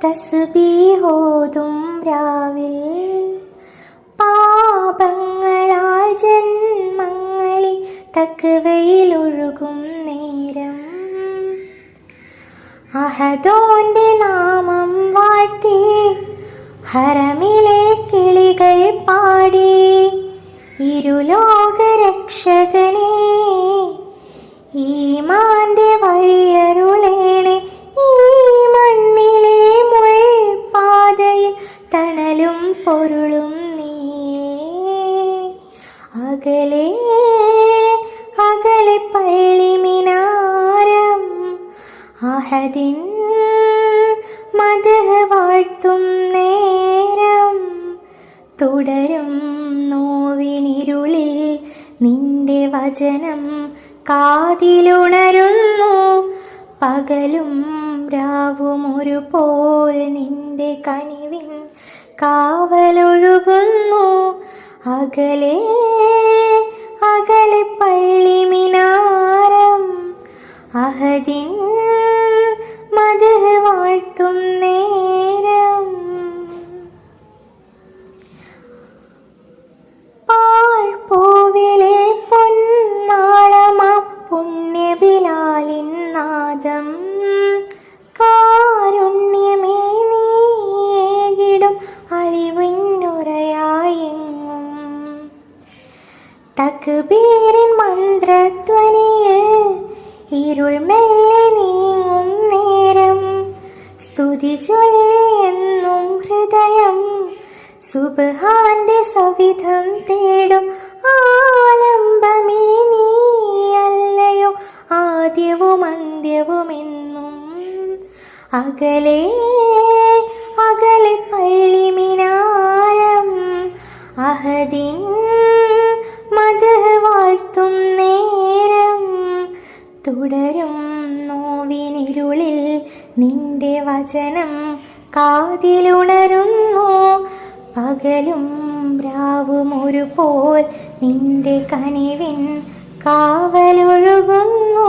തസ്ബീഹോതും രാവിൽ പാപങ്ങളാൽ ജന്മങ്ങളിൽ തഖ്വയിലൊഴുകും നേരം അഹദോന്റെ നാമം വാഴ്ത്തി ഹറമിലെ കിളികൾ പാടി ഇരുലോകരക്ഷകനെ ഈമാന്റെ വഴിയരുളേണെ ഈ മണ്ണിലെ മുൾപാതയിൽ തണലും പൊരുളും നീയേ അകലെ അകലെ പള്ളി മിനാരം അഹദിൻ മദ്ഹ് വാഴ്ത്തും നേരം തുടരും നോവിനിരുളിൽ നിന്റെ വചനം കാതിലുണരുന്നു പകലും രാവും ഒരുപോൽ നിന്റെ കനിവിൻ കാവലൊഴുകുന്നു അകലെ അകലെ പള്ളി മിനാരം അഹദിൻ മദ്ഹ് വാഴ്ത്തും നേരം പാഴ്പോവിലെ പൊന്നാളമാം പുണ്യ ബിലാലിൻ നാദം കാരുണ്യമേ നീകിടും അലിവിന്നുരയായെങ്ങും തക്ബീറിൻ മന്ത്രധ്വനിയിൽ ഇരുൾ മെല്ലെ നീങ്ങും നേരം സ്തുതി ചൊല്ലി എന്നും ഹൃദയം സുബ്ഹാന്റെ സവിധം തേടും ആലംബമേ നീയല്ലയോ ആദ്യവും അന്ത്യവുമെന്നും അകലെ അകലെ പള്ളി മിനാരം അഹദിൻ മദ്ഹ് വാഴ്ത്തും നേരം തുടരും നോവിനിരുളിൽ നിന്റെ വചനം കാതിലുണരുന്നു പകലും രാവും ഒരുപോൽ നിന്റെ കനിവിൻ കാവലൊഴുകുന്നു